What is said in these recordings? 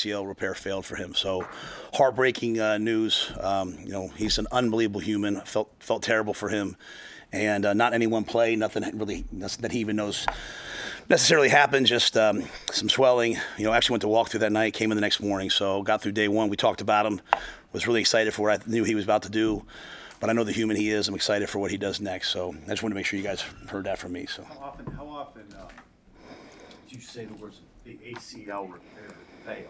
ACL repair failed for him. So heartbreaking news. He's an unbelievable human. Felt terrible for him. And not any one play, nothing that he even knows necessarily happened, just some swelling. Actually went to walk through that night, came in the next morning. So got through day one. We talked about him, was really excited for what I knew he was about to do. But I know the human he is. I'm excited for what he does next. So I just wanted to make sure you guys heard that from me. So How often did you say the words the ACL repair fail?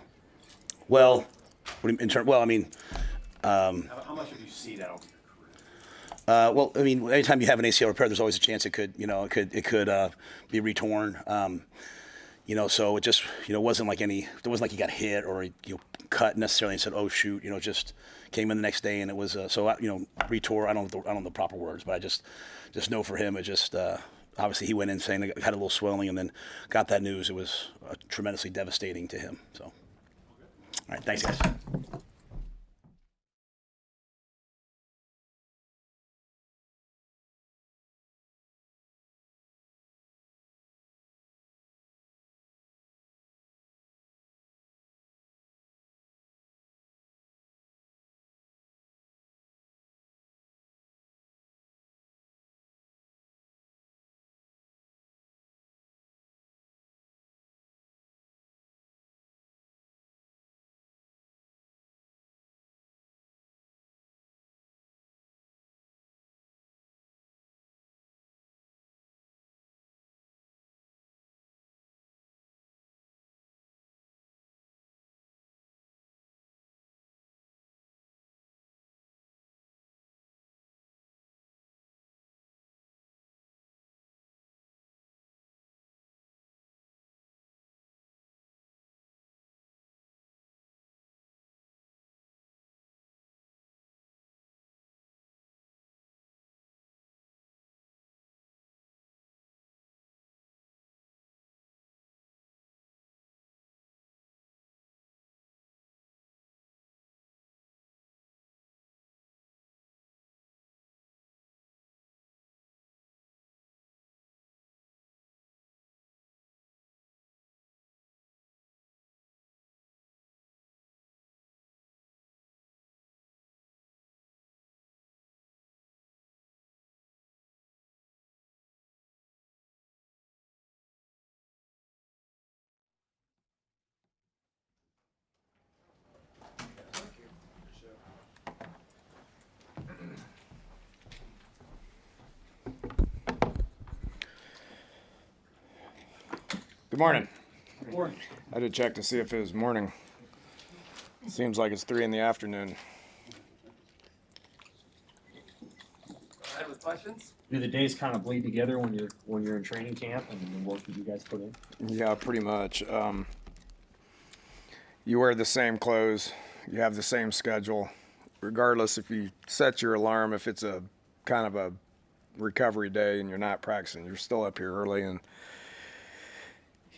Well, how much have you seen that over your career? Anytime you have an ACL repair, there's always a chance it could be retorn. So it just, wasn't like it wasn't like he got hit or cut necessarily and said, oh shoot, just came in the next day and it was retore. I don't know the proper words, but I just know for him it just obviously he went in saying he had a little swelling and then got that news. It was tremendously devastating to him. So, all right, thanks guys. Good morning. Good morning. I did check to see if it was morning. Seems like it's 3 in the afternoon. Have any questions? Do the days kind of bleed together when you're in training camp and the work that you guys put in? Yeah, pretty much. You wear the same clothes. You have the same schedule. Regardless if you set your alarm, if it's a kind of a recovery day and you're not practicing, you're still up here early. And,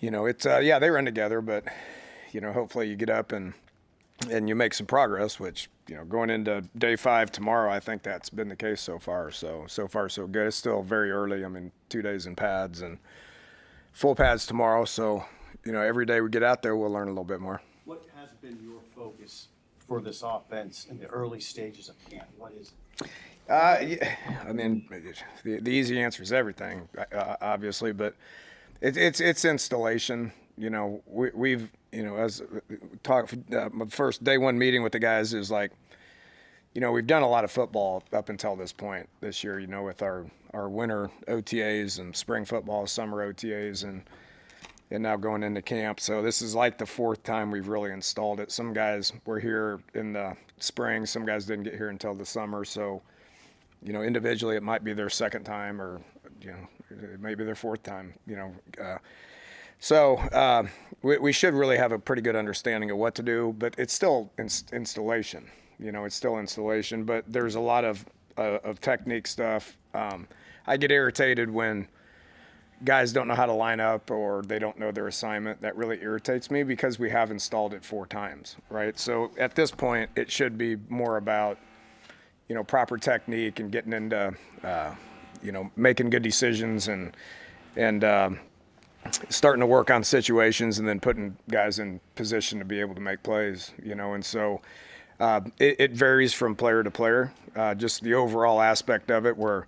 they run together, but, hopefully you get up and you make some progress, which, going into day 5 tomorrow, I think that's been the case so far. So far, so good. It's still very early. 2 days in pads and full pads tomorrow. So, every day we get out there, we'll learn a little bit more. What has been your focus for this offense in the early stages of camp? What is it? The easy answer is everything, obviously, but it's installation. We've as talked, my first day 1 meeting with the guys is like, we've done a lot of football up until this point this year, with our winter OTAs and spring football, summer OTAs, and now going into camp. So this is like the 4th time we've really installed it. Some guys were here in the spring, some guys didn't get here until the summer. So, individually it might be their 2nd time or, it may be their 4th time, we should really have a pretty good understanding of what to do, but it's still installation. It's still installation, but there's a lot of technique stuff. I get irritated when guys don't know how to line up or they don't know their assignment. That really irritates me because we have installed it 4 times, right? So at this point, it should be more about, proper technique and getting into, making good decisions and starting to work on situations and then putting guys in position to be able to make plays, and so it varies from player to player. Just the overall aspect of it where,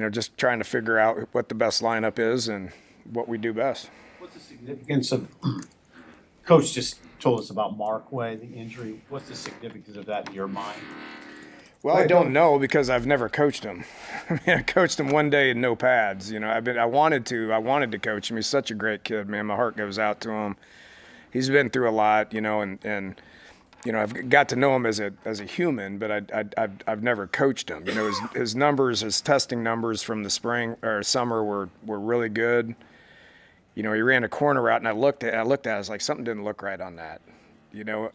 just trying to figure out what the best lineup is and what we do best. What's the significance of, Coach just told us about Markway, the injury. What's the significance of that in your mind? Well, I don't know because I've never coached him. I coached him one day in no pads. I wanted to coach him. He's such a great kid, man. My heart goes out to him. He's been through a lot, and I've got to know him as a human, but I've never coached him. His numbers, his testing numbers from the spring or summer were really good. He ran a corner route, and I looked at it, I was like, something didn't look right on that.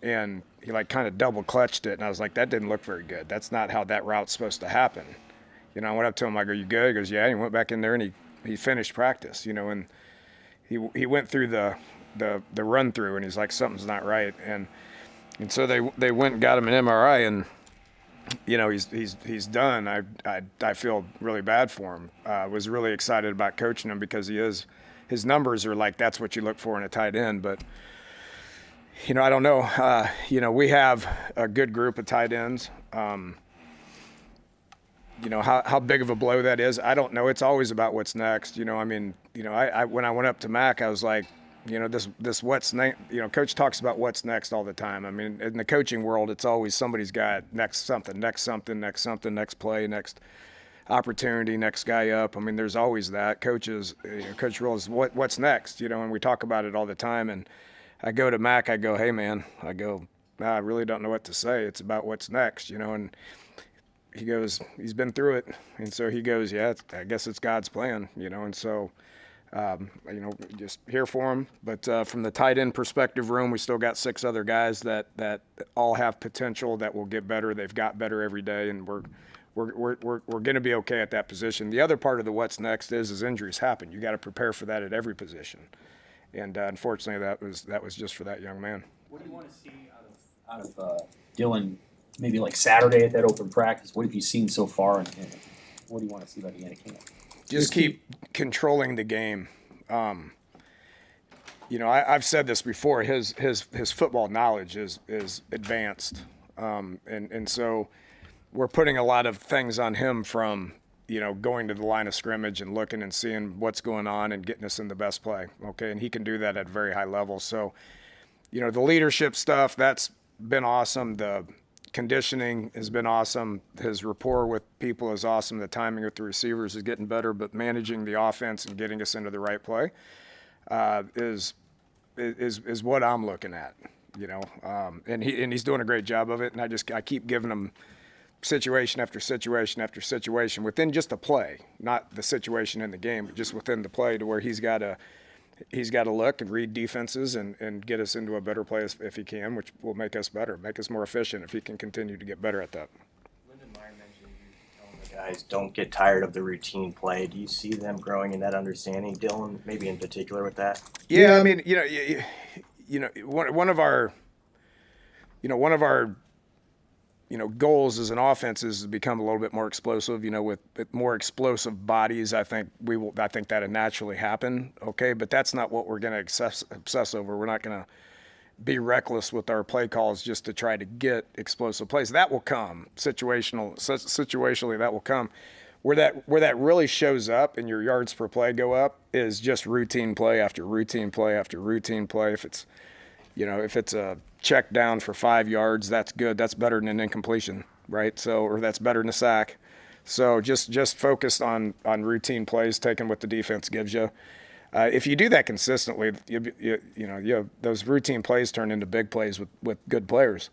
And he kind of double clutched it, and I was like, that didn't look very good. That's not how that route's supposed to happen. I went up to him like, are you good? He goes, yeah. And he went back in there and he finished practice, and he went through the run through, and he's like, something's not right. And so they went and got him an MRI, and he's done. I feel really bad for him. Was really excited about coaching him because his numbers are like, that's what you look for in a tight end, but I don't know. We have a good group of tight ends. How big of a blow that is, I don't know. It's always about what's next. I when I went up to Mac, I was like, this what's next. Coach talks about what's next all the time. In the coaching world, it's always somebody's got next something, next play, next opportunity, next guy up. There's always that. Coaches, coach roles, what's next? And we talk about it all the time. And I go to Mac, I go, hey man, I really don't know what to say. It's about what's next, and he goes, he's been through it. And so he goes, yeah, I guess it's God's plan, and so, just here for him. But from the tight end perspective room, we still got 6 other guys that all have potential that will get better. They've got better every day, and we're going to be okay at that position. The other part of the what's next is injuries happen. You got to prepare for that at every position. And unfortunately, that was just for that young man. What do you want to see out of Dylan? Maybe like Saturday at that open practice. What have you seen so far, and what do you want to see by the end of camp? Just keep controlling the game. I've said this before. His football knowledge is advanced, and so we're putting a lot of things on him from going to the line of scrimmage and looking and seeing what's going on and getting us in the best play. Okay. And he can do that at a very high level. So, the leadership stuff, that's been awesome. The conditioning has been awesome. His rapport with people is awesome. The timing with the receivers is getting better, but managing the offense and getting us into the right play is what I'm looking at, and he's doing a great job of it. And I keep giving him situation after situation after situation within just a play, not the situation in the game, but just within the play, to where he's got to look and read defenses and get us into a better place if he can, which will make us better, make us more efficient if he can continue to get better at that. Lyndon Meyer mentioned you telling the guys don't get tired of the routine play. Do you see them growing in that understanding, Dylan, maybe in particular with that? Yeah, one of our goals as an offense is to become a little bit more explosive. With more explosive bodies, I think that'll naturally happen. Okay, but that's not what we're going to obsess over. We're not going to be reckless with our play calls just to try to get explosive plays. That will come situationally. That will come. Where that really shows up and your yards per play go up is just routine play after routine play after routine play. If it's a check down for 5 yards, that's good. That's better than an incompletion, right? So, or that's better than a sack. So just focused on routine plays, taking what the defense gives you. If you do that consistently, those routine plays turn into big plays with good players.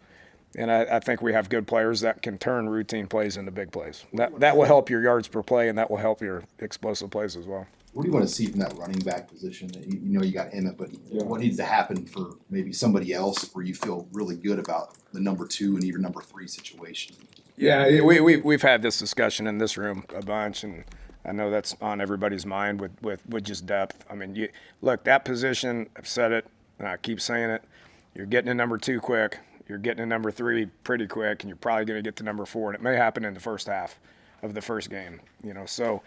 And I think we have good players that can turn routine plays into big plays. That will help your yards per play, and that will help your explosive plays as well. What do you want to see from that running back position? You got Emmett, but what needs to happen for maybe somebody else where you feel really good about the number 2 and even number 3 situation? Yeah, we've had this discussion in this room a bunch, and I know that's on everybody's mind with just depth. Look, that position, I've said it, and I keep saying it, you're getting to number 2 quick, you're getting to number 3 pretty quick, and you're probably going to get to number 4, and it may happen in the first half of the first game. So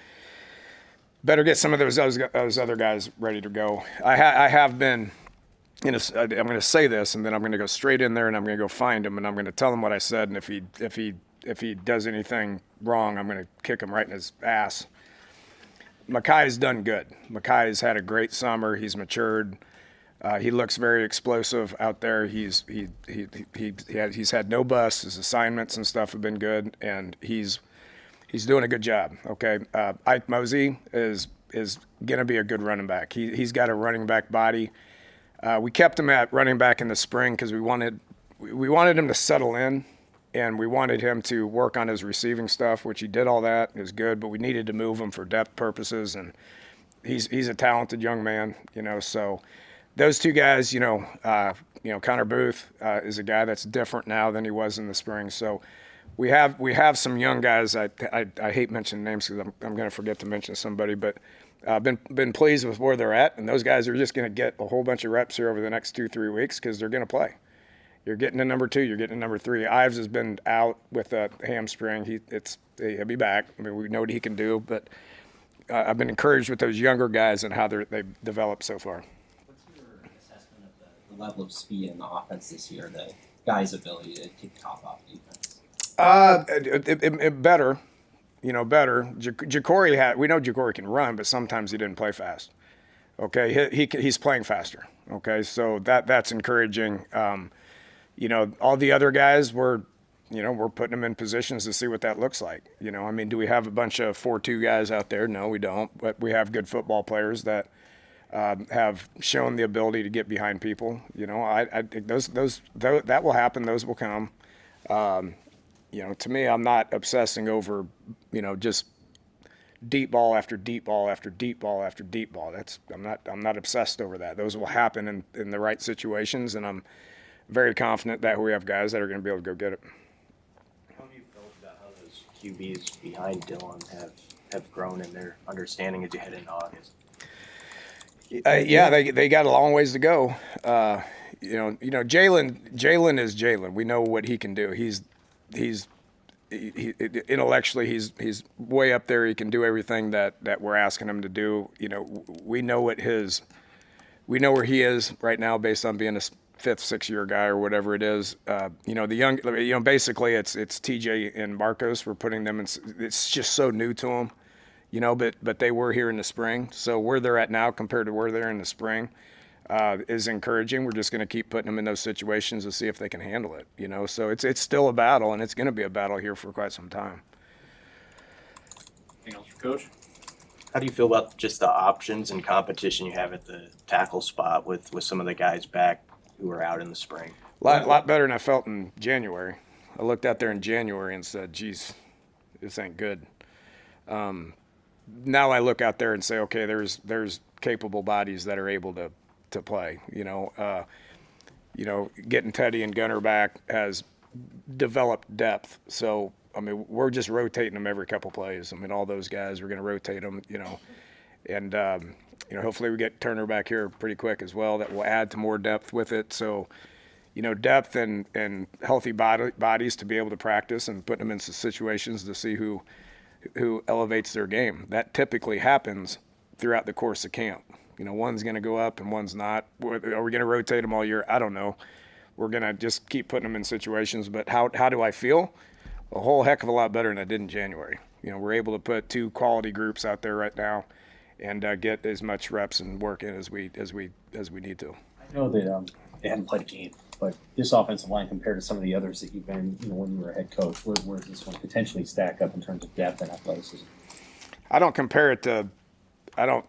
better get some of those other guys ready to go. I have been. I'm going to say this, and then I'm going to go straight in there, and I'm going to go find him, and I'm going to tell him what I said. And if he does anything wrong, I'm going to kick him right in his ass. Makai's done good. Makai's had a great summer. He's matured. He looks very explosive out there. He's had no busts. His assignments and stuff have been good, and he's doing a good job. Okay, Ike Mosey is going to be a good running back. He's got a running back body. We kept him at running back in the spring because we wanted him to settle in, and we wanted him to work on his receiving stuff, which he did all that. It was good, but we needed to move him for depth purposes, and he's a talented young man, so those two guys, Connor Booth is a guy that's different now than he was in the spring. So we have some young guys. I hate mentioning names because I'm going to forget to mention somebody, but been pleased with where they're at, and those guys are just going to get a whole bunch of reps here over the next 2-3 weeks because they're going to play. You're getting to number 2, you're getting to number 3. Ives has been out with a hamstring. He'll be back. I mean, we know what he can do, but I've been encouraged with those younger guys and how they've developed so far. What's your assessment of the level of speed in the offense this year, the guys' ability to take the top off defense? Better. Better. Ja'Cory we know Ja'Cory can run, but sometimes he didn't play fast. Okay, he's playing faster. Okay, so that's encouraging. All the other guys we're putting them in positions to see what that looks like. Do we have a bunch of 4-2 guys out there? No, we don't. But we have good football players that have shown the ability to get behind people. I think that will happen. Those will come. To me, I'm not obsessing over, just deep ball after deep ball after deep ball after deep ball. I'm not obsessed over that. Those will happen in the right situations, and I'm very confident that we have guys that are going to be able to go get it. How have you felt about how those QBs behind Dylan have grown in their understanding as you head into August? Yeah, they got a long ways to go. Jalen is Jalen. We know what he can do. He intellectually he's way up there. He can do everything that we're asking him to do. We know where he is right now based on being a 5th, 6th-year guy or whatever it is. The young, basically it's TJ and Marcos. We're putting them in. It's just so new to them, but they were here in the spring. So where they're at now compared to where they're in the spring is encouraging. We're just going to keep putting them in those situations to see if they can handle it. So it's still a battle, and it's going to be a battle here for quite some time. Anything else for Coach? How do you feel about just the options and competition you have at the tackle spot with some of the guys back who were out in the spring? A lot better than I felt in January. I looked out there in January and said, geez, this ain't good. Now I look out there and say, okay, there's capable bodies that are able to play. Getting Teddy and Gunner back has developed depth. So, we're just rotating them every couple plays. All those guys, we're going to rotate them, and hopefully we get Turner back here pretty quick as well. That will add to more depth with it. So, depth and healthy bodies to be able to practice and put them in situations to see who elevates their game. That typically happens throughout the course of camp. One's going to go up and one's not. Are we going to rotate them all year? I don't know. We're going to just keep putting them in situations. But how do I feel? A whole heck of a lot better than I did in January. We're able to put 2 quality groups out there right now and get as much reps and work in as we need to. I know that they haven't played a game, but this offensive line compared to some of the others that you've been, when you were a head coach, where does this one potentially stack up in terms of depth and athleticism? I don't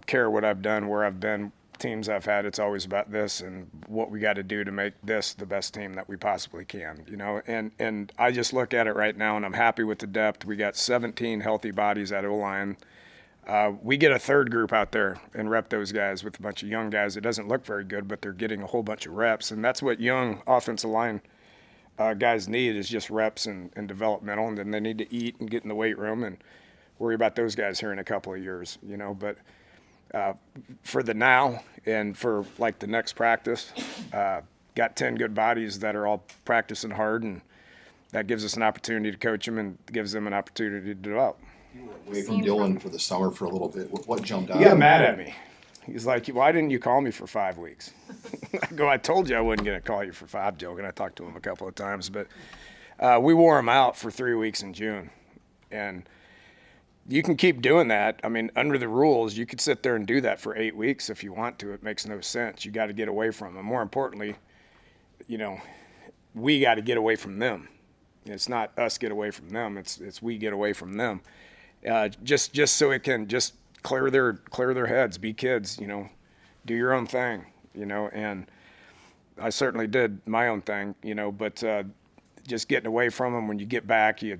care what I've done, where I've been, teams I've had. It's always about this and what we got to do to make this the best team that we possibly can, and I just look at it right now and I'm happy with the depth. We got 17 healthy bodies at O-line. We get a third group out there and rep those guys with a bunch of young guys. It doesn't look very good, but they're getting a whole bunch of reps, and that's what young offensive line guys need, is just reps and developmental, and then they need to eat and get in the weight room and worry about those guys here in a couple of years, but for the now and for like the next practice, got 10 good bodies that are all practicing hard, and that gives us an opportunity to coach them and gives them an opportunity to develop. Away from Dylan for the summer for a little bit. What jumped out? He got mad at me. He's like, why didn't you call me for 5 weeks? I go, I told you I wasn't going to call you for 5, joking. I talked to him a couple of times, but we wore him out for 3 weeks in June. And you can keep doing that. I mean, under the rules, you could sit there and do that for 8 weeks if you want to. It makes no sense. You got to get away from them. More importantly, you know, we got to get away from them. It's not us get away from them. It's we get away from them. Just so it can just clear their heads, be kids, you know, do your own thing, you know, and I certainly did my own thing, you know, but just getting away from them, when you get back, you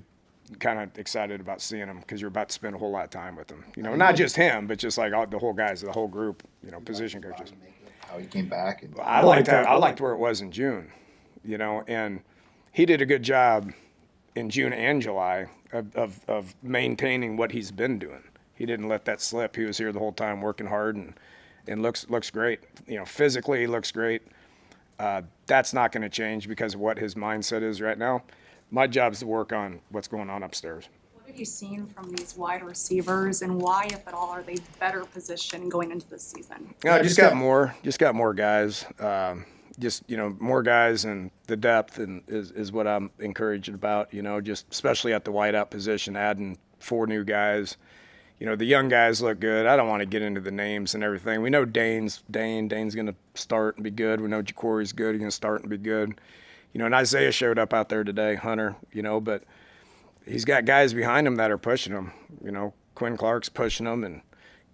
kind of excited about seeing them because you're about to spend a whole lot of time with them, you know, not just him, but just like all the whole guys, the whole group, you know, position coaches. How he came back. And I liked where it was in June, you know, and he did a good job in June and July of maintaining what he's been doing. He didn't let that slip. He was here the whole time working hard and looks great. You know, physically he looks great. That's not going to change because of what his mindset is right now. My job is to work on what's going on upstairs. What have you seen from these wide receivers, and why, if at all, are they better positioned going into this season? Just got more guys. You know, more guys, and the depth is what I'm encouraged about, you know, just especially at the wideout position, adding 4 new guys. You know, the young guys look good. I don't want to get into the names and everything. We know Dane's going to start and be good. We know Jacory's good. He's going to start and be good. You know, and Isaiah showed up out there today, Hunter, you know, but he's got guys behind him that are pushing him. You know, Quinn Clark's pushing him, and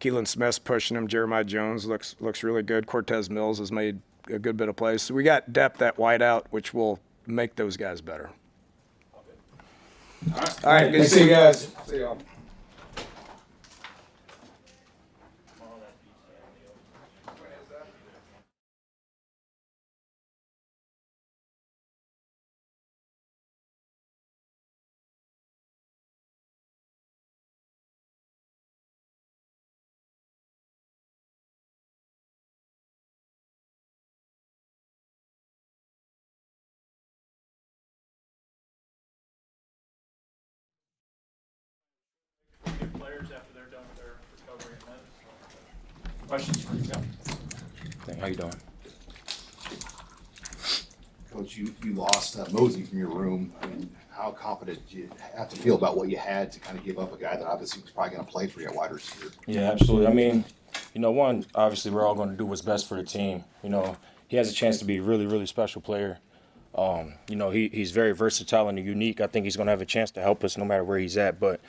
Keelan Smith's pushing him. Jeremiah Jones looks really good. Cortez Mills has made a good bit of plays. So we got depth at wideout, which will make those guys better. All right, good to see you guys. See y'all. Players after they're done with their recovery and medicine. Questions for you? How you doing? Coach, you lost Mosey from your room. I mean, how confident do you have to feel about what you had to kind of give up a guy that obviously was probably going to play for you at wide receiver? Yeah, absolutely. I mean, you know, one, obviously we're all going to do what's best for the team. You know, he has a chance to be a really, really special player. You know, he's very versatile and unique. I think he's going to have a chance to help us no matter where he's at. But,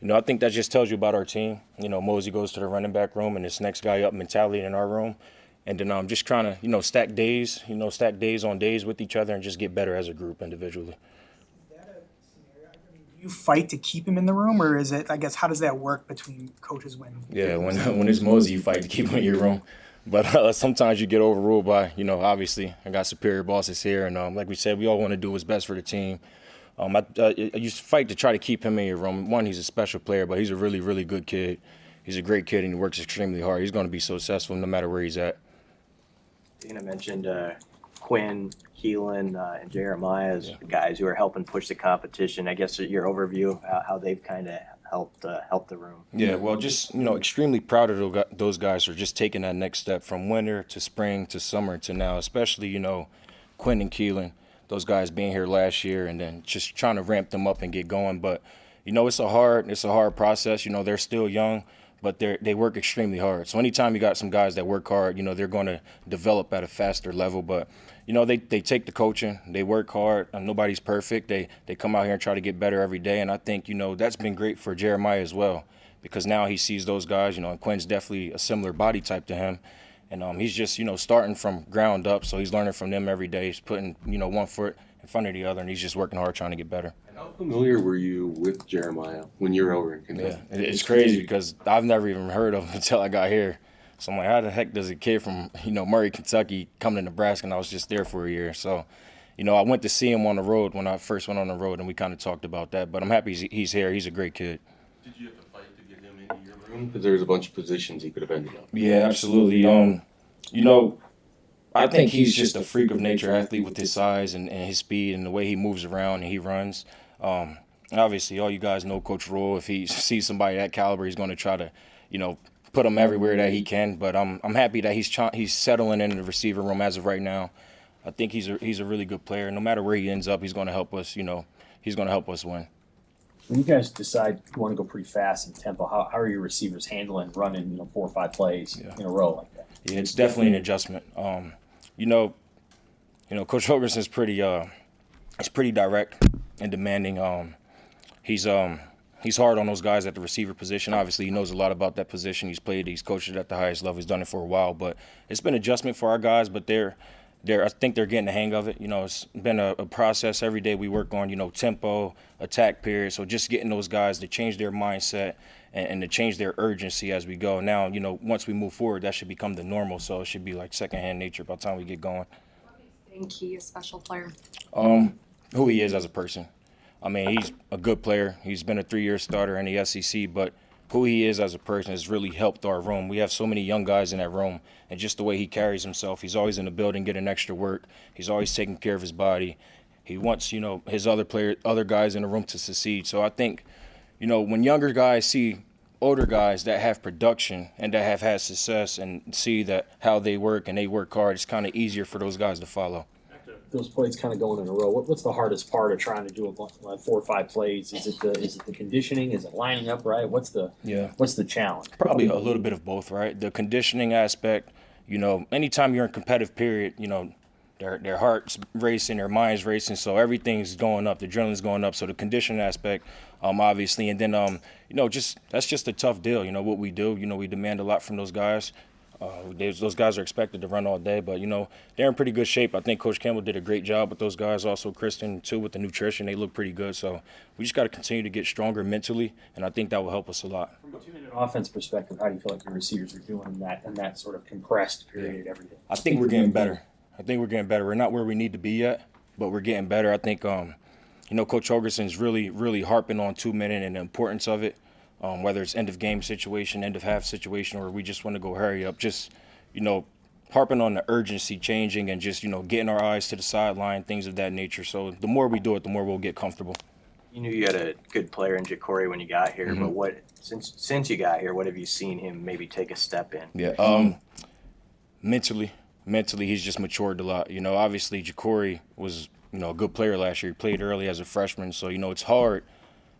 you know, I think that just tells you about our team. You know, Mosey goes to the running back room and this next guy up mentality in our room. And then I'm just trying to, you know, stack days on days with each other and just get better as a group individually. Is that a scenario? I mean, do you fight to keep him in the room, or is it, I guess, how does that work between coaches when? Yeah, when it's Mosey, you fight to keep him in your room. But sometimes you get overruled by, you know, obviously I got superior bosses here. And like we said, we all want to do what's best for the team. I used to fight to try to keep him in your room. One, he's a special player, but he's a really, really good kid. He's a great kid, and he works extremely hard. He's going to be successful no matter where he's at. Dana mentioned Quinn, Keelan, and Jeremiah as guys who are helping push the competition. I guess your overview of how they've kind of helped the room. Yeah, well, just, you know, extremely proud of those guys for just taking that next step from winter to spring to summer to now, especially, you know, Quinn and Keelan, those guys being here last year and then just trying to ramp them up and get going. But, you know, it's a hard process. You know, they're still young, but they work extremely hard. So anytime you got some guys that work hard, you know, they're going to develop at a faster level. But, you know, they take the coaching, they work hard. Nobody's perfect. They come out here and try to get better every day. And I think, you know, that's been great for Jeremiah as well, because now he sees those guys, you know, and Quinn's definitely a similar body type to him. And he's just, you know, starting from ground up. So he's learning from them every day. He's putting, you know, one foot in front of the other, and he's just working hard trying to get better. How familiar were you with Jeremiah when you were over in Kentucky? Yeah, it's crazy because I've never even heard of him until I got here. So I'm like, how the heck does a kid from, you know, Murray, Kentucky come to Nebraska? And I was just there for a year. So, you know, I went to see him on the road when I first went on the road, and we kind of talked about that. But I'm happy he's here. He's a great kid. Did you have to fight to get him into your room? Because there was a bunch of positions he could have ended up. Yeah, absolutely. You know, I think he's just a freak of nature athlete with his size and his speed and the way he moves around and he runs. obviously, all you guys know Coach Rule. If he sees somebody that caliber, he's going to try to, put him everywhere that he can. But I'm happy that he's settling in the receiver room as of right now. I think he's a really good player. No matter where he ends up, he's going to help us. He's going to help us win. When you guys decide you want to go pretty fast in tempo, how are your receivers handling running 4 or 5 plays in a row like that? Yeah, it's definitely an adjustment. Coach Holgorsen is pretty direct and demanding. He's hard on those guys at the receiver position. Obviously, he knows a lot about that position. He's coached it at the highest level. He's done it for a while, but it's been adjustment for our guys. But I think they're getting the hang of it. It's been a process. Every day we work on, tempo, attack period. So just getting those guys to change their mindset and to change their urgency as we go. Now, once we move forward, that should become the normal. So it should be like secondhand nature by the time we get going. I think he is a special player. Who he is as a person. I mean, he's a good player. He's been a 3-year starter in the SEC, but who he is as a person has really helped our room. We have so many young guys in that room, and just the way he carries himself, he's always in the building getting extra work. He's always taking care of his body. He wants, his other guys in the room to succeed. So I think, when younger guys see older guys that have production and that have had success and see that how they work and they work hard, it's kind of easier for those guys to follow. Those plays kind of going in a row. What's the hardest part of trying to do 4 or 5 plays? Is it the conditioning? Is it lining up right? What's the challenge? Probably a little bit of both, right? The conditioning aspect, anytime you're in competitive period, their heart's racing, their mind's racing, so everything's going up, the adrenaline's going up. So the conditioning aspect, obviously, and then that's just a tough deal. What we do, we demand a lot from those guys. Those guys are expected to run all day, but they're in pretty good shape. I think Coach Campbell did a great job with those guys. Also, Kristen too, with the nutrition, they look pretty good. So we just got to continue to get stronger mentally, and I think that will help us a lot. From a 2-minute offense perspective, how do you feel like your receivers are doing in that sort of compressed period every day? I think we're getting better. We're not where we need to be yet, but we're getting better. I think Coach Holgorsen is really, really harping on 2-minute and the importance of it. Whether it's end of game situation, end of half situation, or we just want to go hurry up, just, harping on the urgency changing and just, getting our eyes to the sideline, things of that nature. So the more we do it, the more we'll get comfortable. You knew you had a good player in Ja'Cory when you got here, but since you got here, what have you seen him maybe take a step in? Yeah, mentally, he's just matured a lot. Obviously Ja'Cory was, a good player last year. He played early as a freshman, so, it's hard.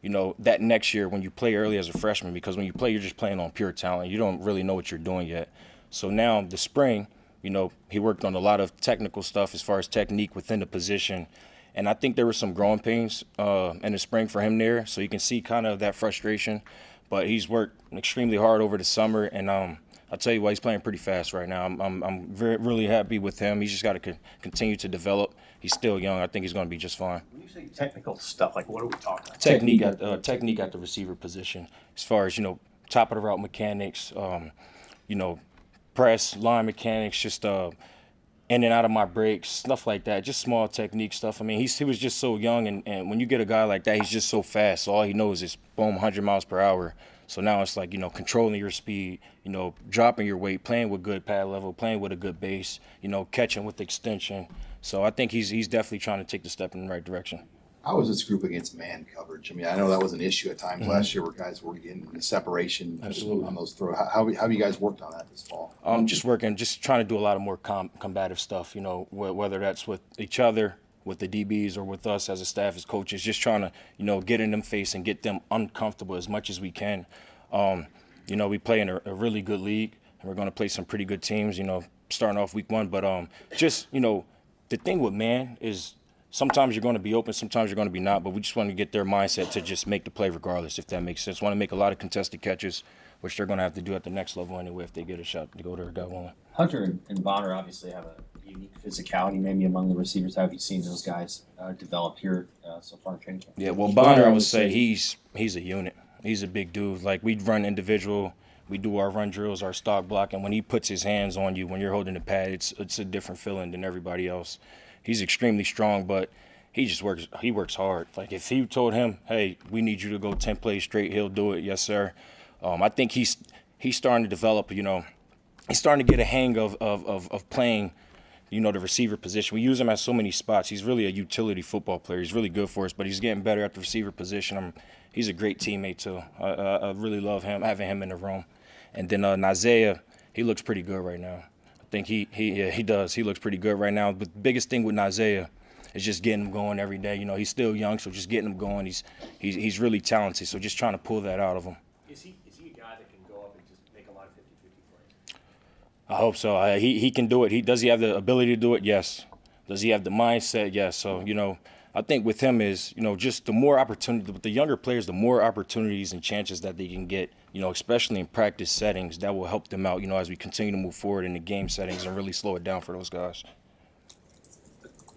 That next year when you play early as a freshman, because when you play, you're just playing on pure talent. You don't really know what you're doing yet. So now the spring, he worked on a lot of technical stuff as far as technique within the position. And I think there were some growing pains in the spring for him there. So you can see kind of that frustration. But he's worked extremely hard over the summer. And I'll tell you what, he's playing pretty fast right now. I'm really happy with him. He's just got to continue to develop. He's still young. I think he's going to be just fine. When you say technical stuff, like what are we talking about? Technique at the receiver position, as far as top of the route mechanics, press, line mechanics, just in and out of my breaks, stuff like that. Just small technique stuff. I mean, he was just so young, and when you get a guy like that, he's just so fast. So all he knows is boom, 100 miles per hour. So now it's like, controlling your speed, dropping your weight, playing with good pad level, playing with a good base, catching with extension. So I think he's definitely trying to take the step in the right direction. How was this group against man coverage? I mean, I know that was an issue at times last year where guys were getting the separation on those throws. How have you guys worked on that this fall? Just trying to do a lot of more combative stuff, whether that's with each other, with the DBs, or with us as a staff, as coaches, just trying to, get in them face and get them uncomfortable as much as we can. We play in a really good league, and we're going to play some pretty good teams, starting off week 1. But the thing with man is sometimes you're going to be open, sometimes you're going to be not, but we just want to get their mindset to just make the play regardless, if that makes sense. Want to make a lot of contested catches, which they're going to have to do at the next level anyway if they get a shot to go to a guy one. Hunter and Bonner obviously have a unique physicality maybe among the receivers. How have you seen those guys develop here so far in training camp? Yeah, well, Bonner, I would say he's a unit. He's a big dude. Like, we run individual. We do our run drills, our stock block, and when he puts his hands on you, when you're holding the pad, it's a different feeling than everybody else. He's extremely strong, but he works hard. Like, if you told him, hey, we need you to go 10 plays straight, he'll do it. Yes, sir. I think he's starting to develop, he's starting to get a hang of playing the receiver position. We use him at so many spots. He's really a utility football player. He's really good for us, but he's getting better at the receiver position. He's a great teammate too. I really love him, having him in the room. And then Nazea, he looks pretty good right now. I think he does. He looks pretty good right now. But the biggest thing with Nazea is just getting him going every day. He's still young, so just getting him going. He's really talented, so just trying to pull that out of him. Is he a guy that can go up and just make a lot of 50-50 plays? I hope so. He can do it. Does he have the ability to do it? Yes. Does he have the mindset? Yes. So, I think with him is, just the more opportunity, with the younger players, the more opportunities and chances that they can get, especially in practice settings, that will help them out, as we continue to move forward in the game settings and really slow it down for those guys.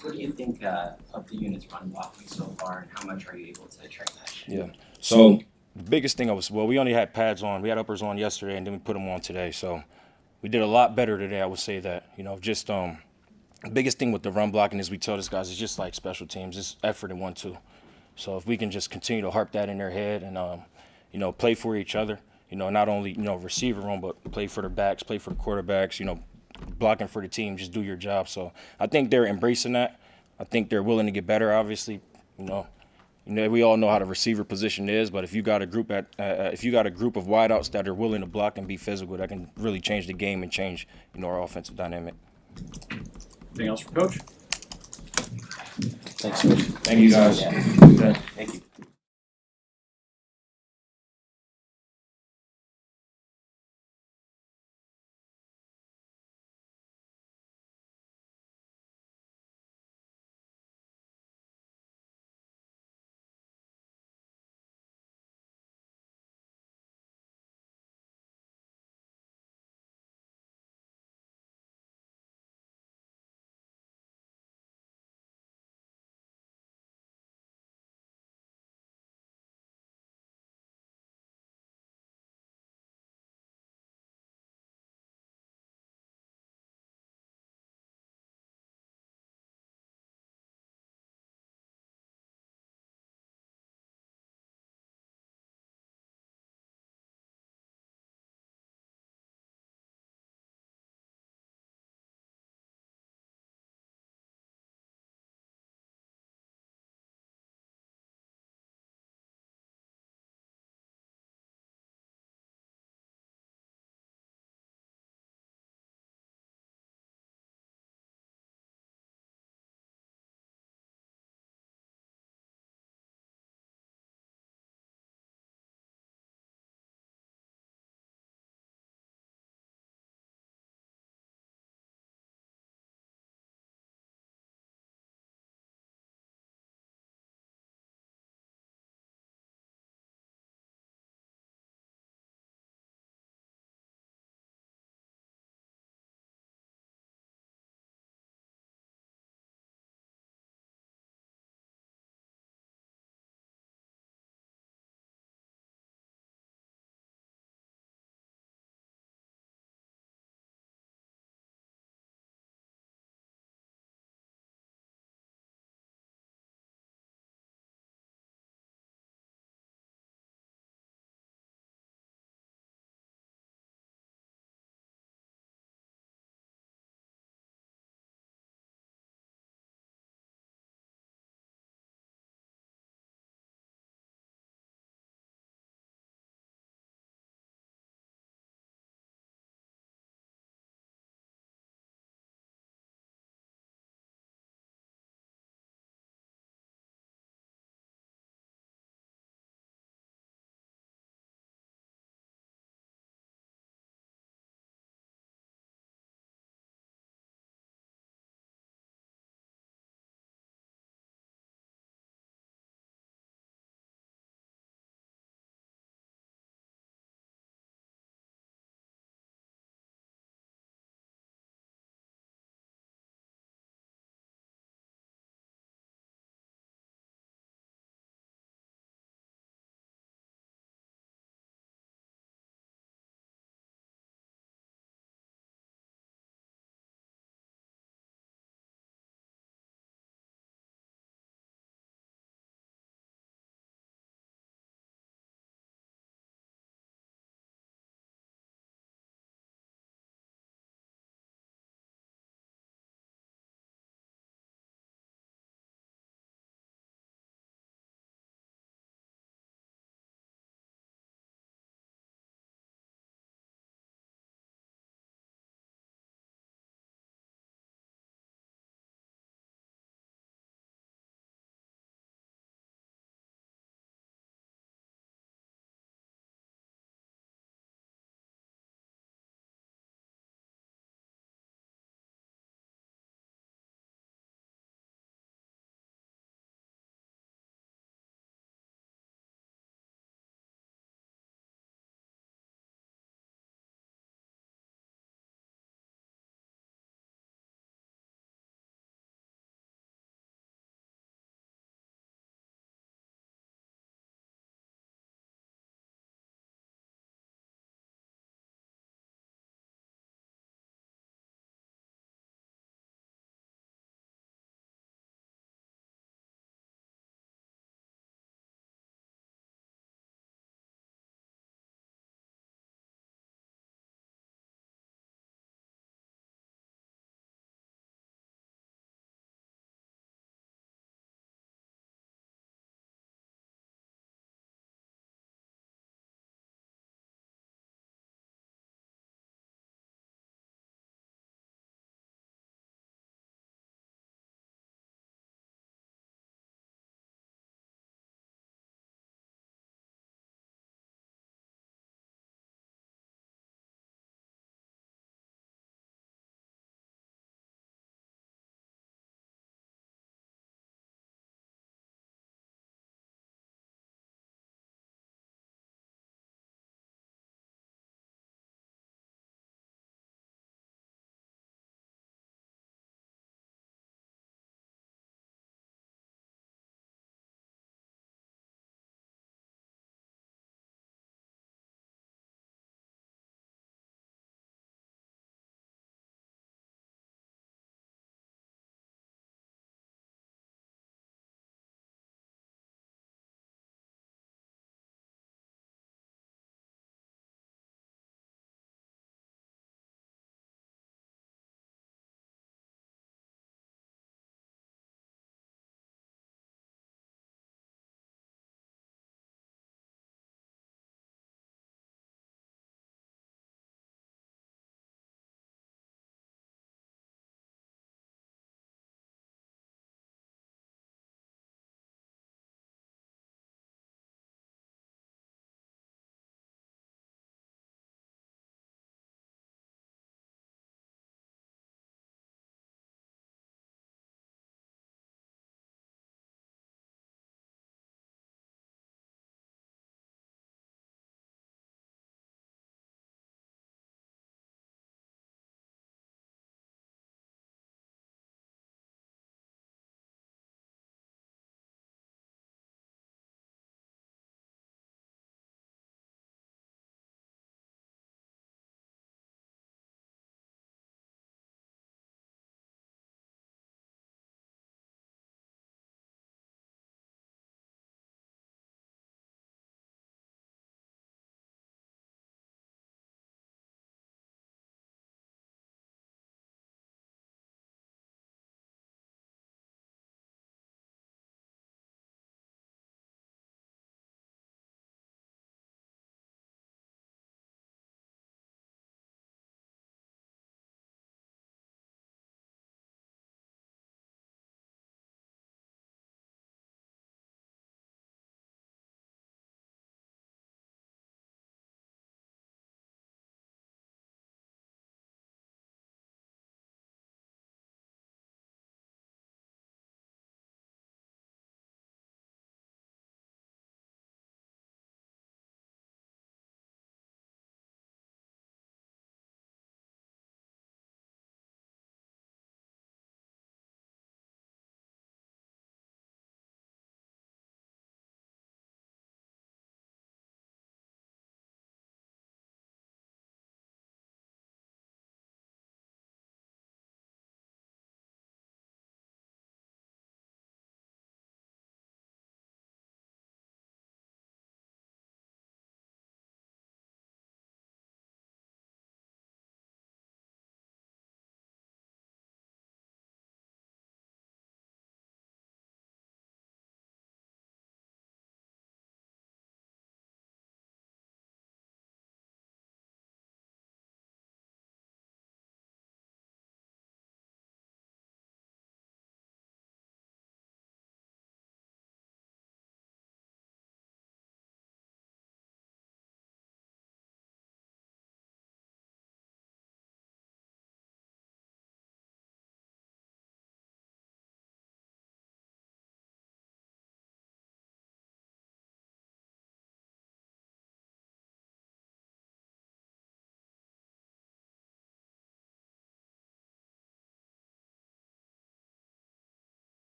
What do you think of the unit's run blocking so far, and how much are you able to train that? Yeah. So the biggest thing we only had pads on. We had uppers on yesterday, and then we put them on today. So we did a lot better today, I would say that. Just the biggest thing with the run blocking is we tell these guys it's just like special teams, it's effort in 1-2. So if we can just continue to harp that in their head and, play for each other, not only, receiver room, but play for the backs, play for the quarterbacks, blocking for the team, just do your job. So I think they're embracing that. I think they're willing to get better, obviously. We all know how the receiver position is, but if you got a group of wideouts that are willing to block and be physical, that can really change the game and change, our offensive dynamic. Anything else for Coach? Thanks, Coach. Thank you, guys. Thank you.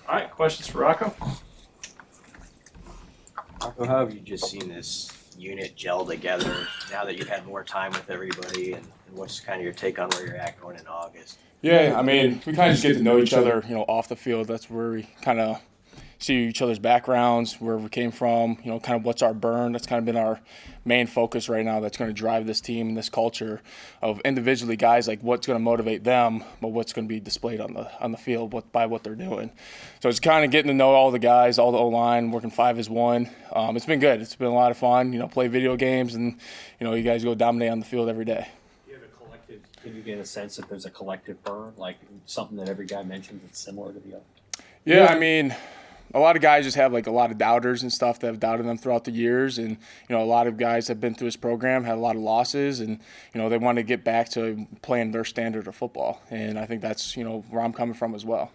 All right, questions for Rocco? Marco, how have you just seen this unit gel together now that you've had more time with everybody, and what's kind of your take on where you're at going in August? Yeah, I mean, we kind of just get to know each other, off the field. That's where we kind of see each other's backgrounds, where we came from, kind of what's our burn. That's kind of been our main focus right now. That's going to drive this team and this culture of individually guys, like what's going to motivate them, but what's going to be displayed on the field by what they're doing. So it's kind of getting to know all the guys, all the O-line, working 5 as 1. It's been good. It's been a lot of fun, play video games, and, you guys go dominate on the field every day. Can you get a sense if there's a collective burn, like something that every guy mentions that's similar to the other? Yeah, I mean, a lot of guys just have like a lot of doubters and stuff that have doubted them throughout the years, and a lot of guys have been through this program, had a lot of losses, and they want to get back to playing their standard of football, and I think that's where I'm coming from as well.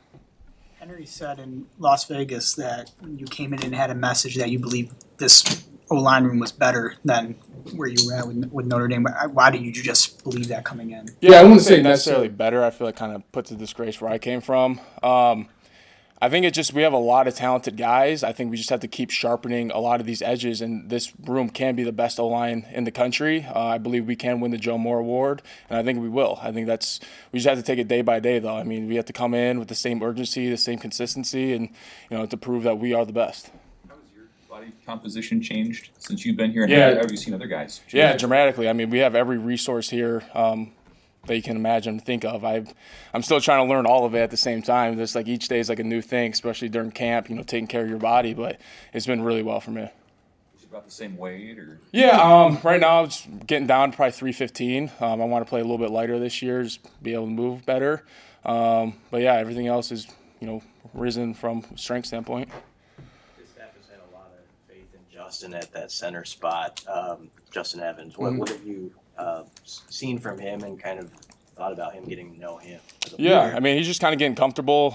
Henry said in Las Vegas that you came in and had a message that you believe this O-line room was better than where you were at with Notre Dame. Why did you just believe that coming in? Yeah, I wouldn't say necessarily better. I feel like kind of puts a disgrace where I came from. I think it's just we have a lot of talented guys. I think we just have to keep sharpening a lot of these edges, and this room can be the best O-line in the country. I believe we can win the Joe Moore Award, and I think we will. I think we just have to take it day by day, though. I mean, we have to come in with the same urgency, the same consistency, and to prove that we are the best. Body composition changed since you've been here, and Yeah. how have you seen other guys change? Yeah, dramatically. I mean, we have every resource here that you can imagine, think of. I'm still trying to learn all of it at the same time. Just like each day is like a new thing, especially during camp, taking care of your body. But it's been really well for me. Is it about the same weight, or? Yeah, right now it's getting down to probably 315. I want to play a little bit lighter this year, just be able to move better. But yeah, everything else is, risen from strength standpoint. Justin at that center spot, Justin Evans. What have you seen from him and kind of thought about him getting to know him? Yeah, I mean, he's just kind of getting comfortable,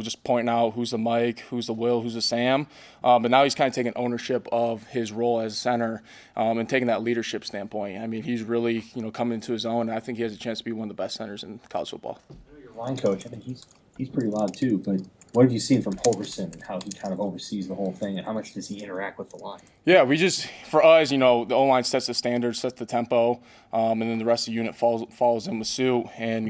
just pointing out who's the Mike, who's the Will, who's the Sam. But now he's kind of taking ownership of his role as center and taking that leadership standpoint. I mean, he's really, coming into his own, and I think he has a chance to be one of the best centers in college football. Your line coach, I think he's pretty loud too, but what have you seen from Holgorsen and how he kind of oversees the whole thing, and how much does he interact with the line? Yeah, for us, the O-line sets the standard, sets the tempo, and then the rest of the unit follows in with suit. And,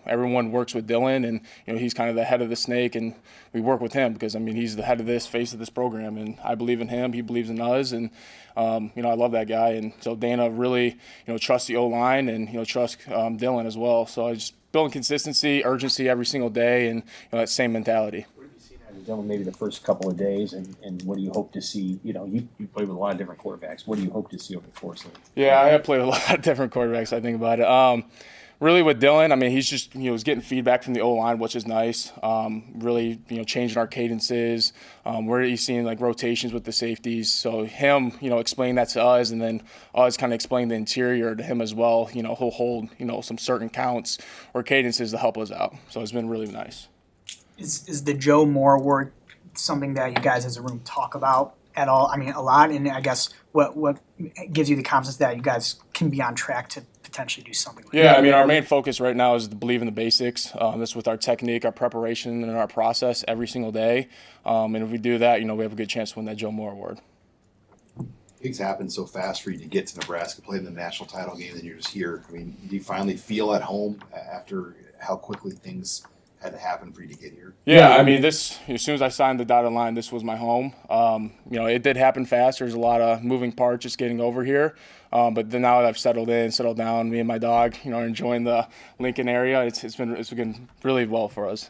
everyone works with Dylan, and, he's kind of the head of the snake, and we work with him because, he's the head of this, face of this program, and I believe in him, he believes in us, and, I love that guy. And so Dana really, trusts the O-line and, trusts Dylan as well. So I just building consistency, urgency every single day, and that same mentality. What have you seen out of Dylan maybe the first couple of days, and what do you hope to see? You played with a lot of different quarterbacks. What do you hope to see over the course of it? Yeah, I have played with a lot of different quarterbacks, I think about it. Really with Dylan, he's just, he's getting feedback from the O-line, which is nice. Really, changing our cadences. Where he's seeing like rotations with the safeties. So him, explaining that to us, and then us kind of explaining the interior to him as well. He'll hold, some certain counts or cadences to help us out. So it's been really nice. Is the Joe Moore Award something that you guys as a room talk about at all? A lot. And I guess what gives you the confidence that you guys can be on track to potentially do something like that? Yeah, our main focus right now is to believe in the basics. This with our technique, our preparation, and our process every single day. And if we do that, we have a good chance to win that Joe Moore Award. Things happen so fast for you to get to Nebraska, play in the national title game, then you're just here. Do you finally feel at home after how quickly things had to happen for you to get here? Yeah, this as soon as I signed the dotted line, this was my home. It did happen fast. There's a lot of moving parts just getting over here. But then now that I've settled down, me and my dog, are enjoying the Lincoln area. It's been really well for us.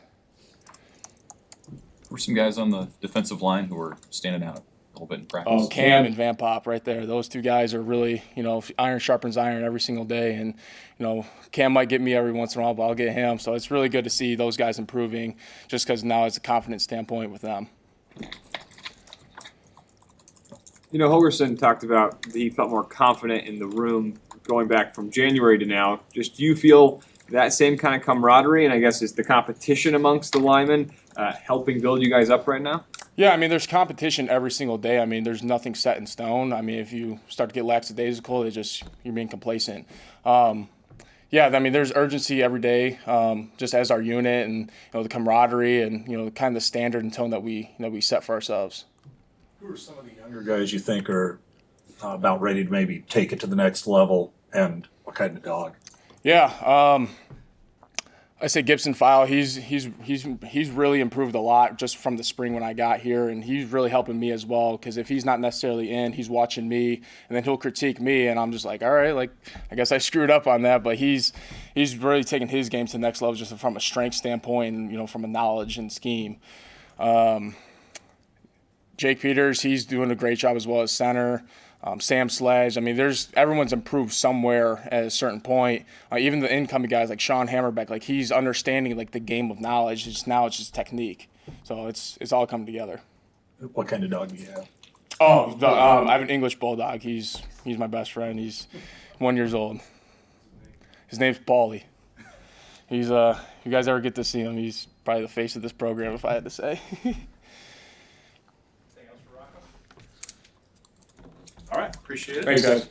Were some guys on the defensive line who were standing out a little bit in practice? Oh, Cam and Van Pop right there. Those two guys are really, iron sharpens iron every single day. And, Cam might get me every once in a while, but I'll get him. So it's really good to see those guys improving just because now it's a confidence standpoint with them. Holgorsen talked about that he felt more confident in the room going back from January to now. Just do you feel that same kind of camaraderie, and I guess is the competition amongst the linemen helping build you guys up right now? Yeah, there's competition every single day. There's nothing set in stone. If you start to get lackadaisical, you're being complacent. Yeah, I mean, there's urgency every day, just as our unit, and the camaraderie, and the kind of the standard and tone that we set for ourselves. Who are some of the younger guys you think are about ready to maybe take it to the next level, and what kind of dog? Yeah, I say Gibson File. He's really improved a lot just from the spring when I got here, and he's really helping me as well. Because if he's not necessarily in, he's watching me, and then he'll critique me, and I'm just like, all right, like I guess I screwed up on that. But he's really taking his game to the next level, just from a strength standpoint, and from a knowledge and scheme. Jake Peters, he's doing a great job as well as center. Sam Sledge. I mean, everyone's improved somewhere at a certain point. Even the incoming guys like Sean Hammerbeck, like he's understanding like the game of knowledge. Now it's just technique. So it's all come together. What kind of dog do you have? Oh, I have an English bulldog. He's my best friend. He's 1 year old. His name's Paulie. He's if you guys ever get to see him, he's probably the face of this program, if I had to say. All right, appreciate it. Thanks, guys.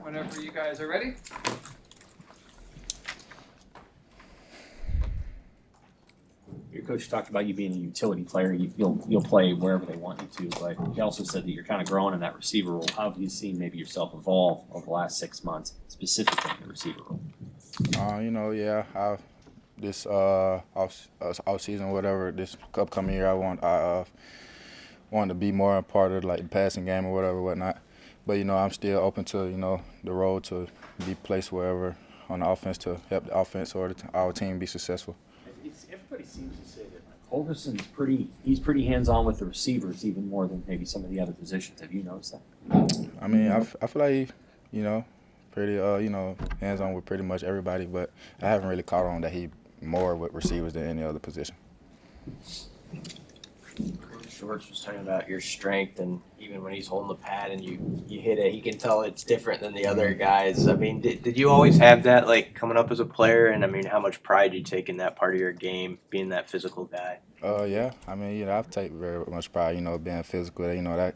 Whenever you guys are ready. Your coach talked about you being a utility player. You'll play wherever they want you to, but he also said that you're kind of growing in that receiver role. How have you seen maybe yourself evolve over the last 6 months, specifically in the receiver role? This off season, whatever, this upcoming year, I wanted to be more a part of like the passing game or whatever, whatnot. But I'm still open to the role to be placed wherever on the offense to help the offense or our team be successful. Everybody seems to say that Holgorsen's pretty hands-on with the receivers, even more than maybe some of the other positions. Have you noticed that? I mean, I feel like pretty hands-on with pretty much everybody, but I haven't really caught on that he more with receivers than any other position. George was talking about your strength, and even when he's holding the pad and you hit it, he can tell it's different than the other guys. I mean, did you always have that, like, coming up as a player? And I mean, how much pride do you take in that part of your game, being that physical guy? Yeah. I mean, I've taken very much pride, being physical. That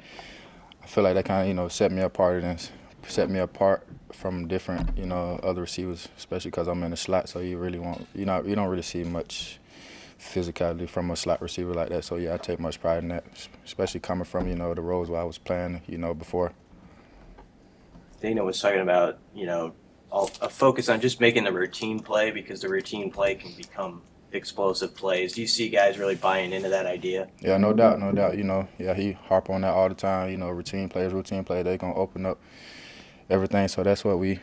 I feel like that kind of, set me apart from different, other receivers, especially because I'm in the slot. So you really you don't really see much physicality from a slot receiver like that. So yeah, I take much pride in that, especially coming from the roles where I was playing, before. Dana was talking about a focus on just making the routine play, because the routine play can become explosive plays. Do you see guys really buying into that idea? Yeah, no doubt. He harp on that all the time. Routine plays, they gonna open up everything. So that's what we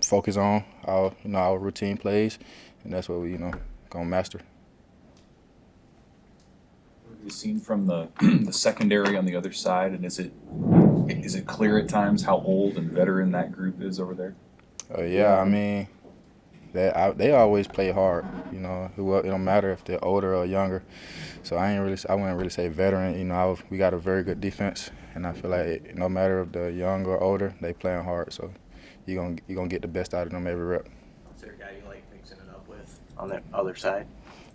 focus on, our routine plays, and that's what we gonna master. What have you seen from the the secondary on the other side, and is it clear at times how old and veteran that group is over there? Yeah, I mean, they always play hard. It don't matter if they're older or younger. So I wouldn't really say veteran. We got a very good defense, and I feel like no matter if they're young or older, they playing hard. So you're gonna get the best out of them every rep. Is there a guy you like mixing it up with on the other side?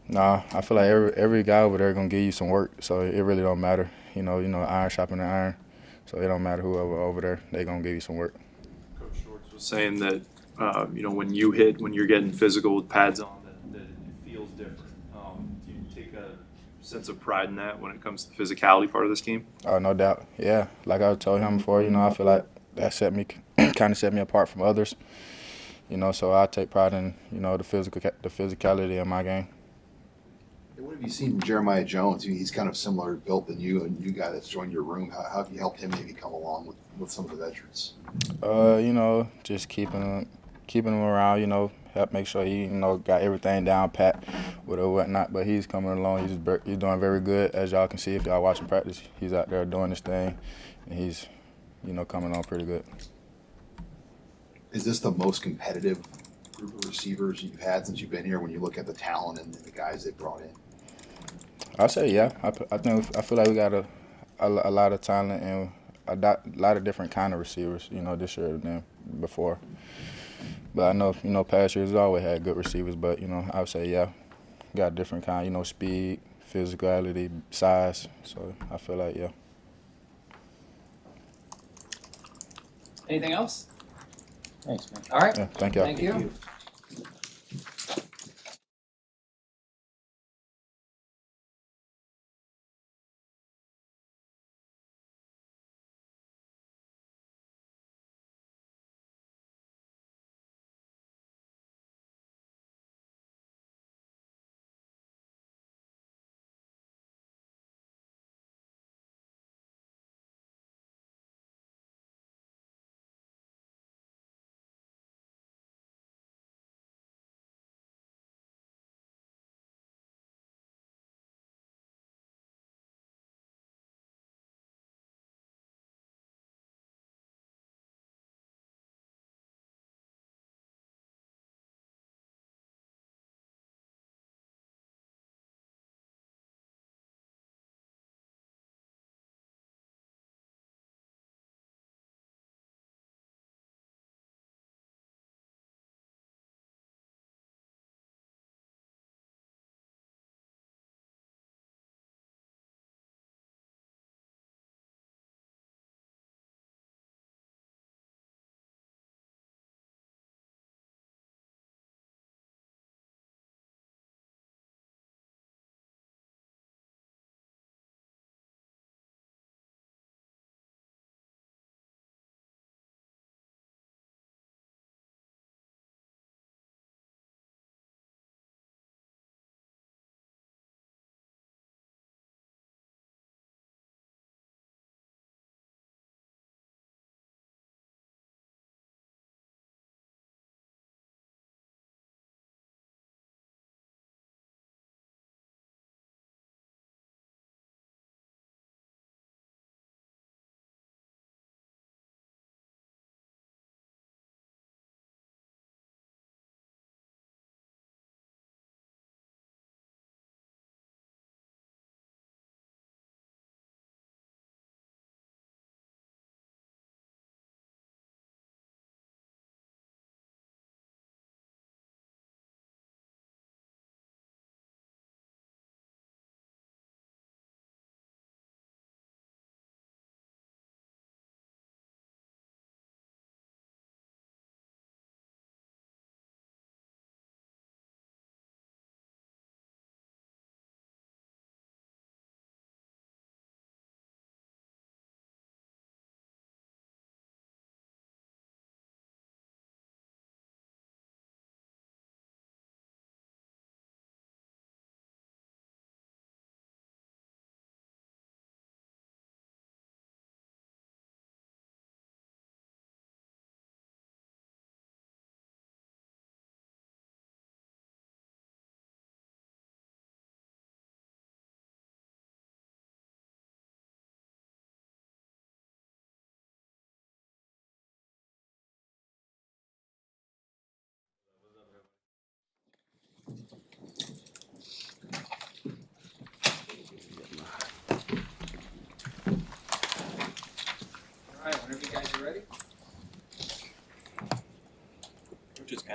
Nah, I feel like every guy over there gonna give you some work. So it really don't matter. Iron sharpening iron. So it don't matter whoever over there, they gonna give you some work. Coach Schwartz was saying that when you're getting physical with pads on, that it feels different. Do you take a sense of pride in that when it comes to the physicality part of this game? Oh, no doubt. Yeah, like I told him before, I feel like that kind of set me apart from others. So I take pride in the physicality of my game. And what have you seen from Jeremiah Jones? He's kind of similar built than you, and you guy that's joined your room. How have you helped him maybe come along with some of the veterans? Just keeping him around. Help make sure he got everything down pat with or whatnot. But he's coming along. He's doing very good, as y'all can see if y'all watching practice. He's out there doing his thing, and he's coming on pretty good. Is this the most competitive group of receivers you've had since you've been here? When you look at the talent and the guys they brought in, I say yeah. I feel like we got a lot of talent and a lot of different kind of receivers. This year than before. But I know, past years always had good receivers. But I would say yeah, got different kind. Speed, physicality, size. So I feel like yeah. Anything else? Thanks, man. All right. Yeah, thank y'all. Thank you.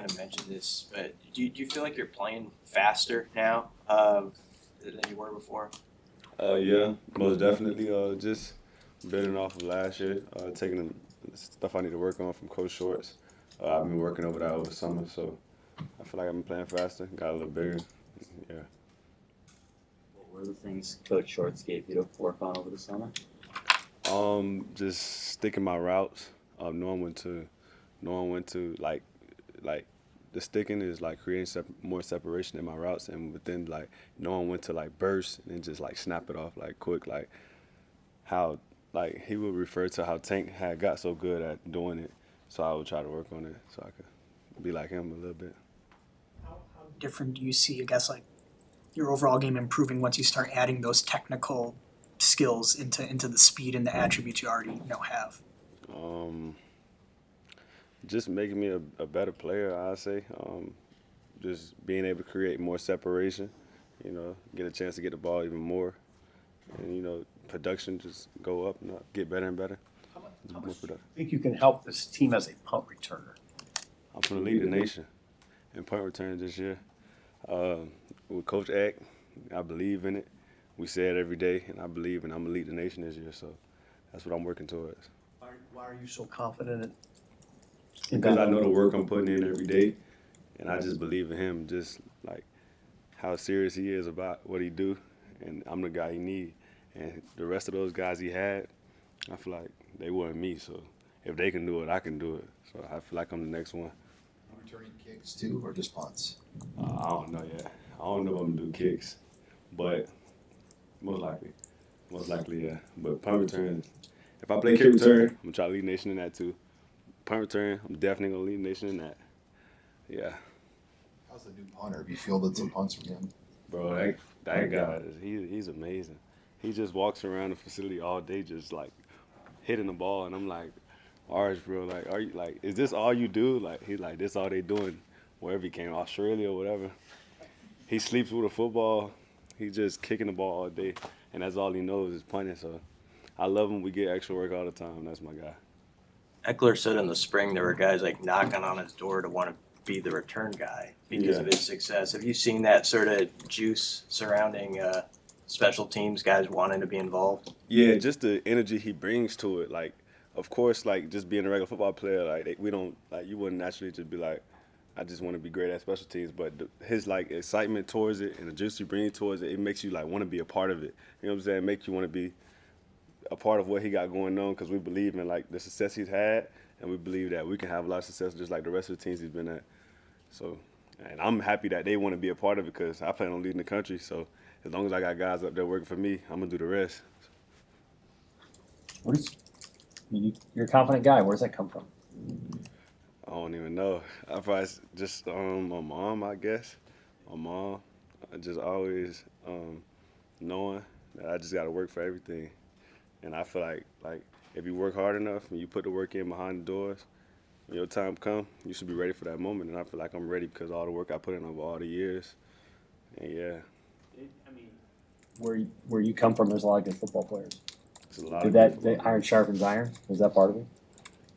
kind of mentioned this, but do you feel like you're playing faster now than you were before? Yeah, most definitely. Just building off of last year, taking the stuff I need to work on from Coach Shorts. I've been working over that over summer, so I feel like I've been playing faster, got a little bigger. Yeah. What were the things Coach Shorts gave you to work on over the summer? Just sticking my routes, knowing when to like the sticking is like creating more separation in my routes, and within like knowing when to like burst and just like snap it off like quick, like how like he would refer to how Tank had got so good at doing it, so I would try to work on it so I could be like him a little bit. How different do you see, I guess, like your overall game improving once you start adding those technical skills into the speed and the attributes you already have? Just making me a better player, I'd say. Just being able to create more separation, get a chance to get the ball even more. And, production just go up and get better and better. How much do you think you can help this team as a punt returner? I'm going to lead the nation in punt return this year. With Coach Eck, I believe in it. We say it every day, and I believe, and I'm going to lead the nation this year, so that's what I'm working towards. Why are you so confident Because I know the work I'm putting in every day, and I just believe in him, just like how serious he is about what he do, and I'm the guy he need. And the rest of those guys he had, I feel like they weren't me, so if they can do it, I can do it. So I feel like I'm the next one. Returning kicks too, or just punts? I don't know yet. I don't know if I'm gonna do kicks, but most likely, yeah. But punt return, if I play kick return, I'm gonna try to lead the nation in that too. Punt return, I'm definitely gonna lead the nation in that. Yeah. How's the new punter? Have you fielded some punts from him? Bro, that guy, he's amazing. He just walks around the facility all day just like hitting the ball, and I'm like, Arch, bro, like, are you like, is this all you do? Like, he's like, this all they doing wherever he came, Australia or whatever. He sleeps with a football. He's just kicking the ball all day, and that's all he knows is punting. So I love him. We get extra work all the time. That's my guy. Eckler said in the spring there were guys like knocking on his door to want to be the return guy because of his success. Have you seen that sort of juice surrounding special teams, guys wanting to be involved? Yeah, just the energy he brings to it. Like, of course, like just being a regular football player, like we don't like you wouldn't naturally just be like, I just want to be great at special teams. But his like excitement towards it and the juice he brings towards it, it makes you like want to be a part of it. You know what I'm saying? Make you want to be a part of what he got going on because we believe in like the success he's had, and we believe that we can have a lot of success just like the rest of the teams he's been at. So, and I'm happy that they want to be a part of it because I plan on leading the country. So as long as I got guys up there working for me, I'm gonna do the rest. You're a confident guy. Where does that come from? I don't even know. I probably just my mom, I guess. My mom, I just always knowing that I just got to work for everything, and I feel like if you work hard enough and you put the work in behind the doors, when your time come, you should be ready for that moment. And I feel like I'm ready because of all the work I put in over all the years. And yeah. I mean, where you come from, there's a lot of good football players. It's a lot Did that iron sharpens iron? Was that part of it?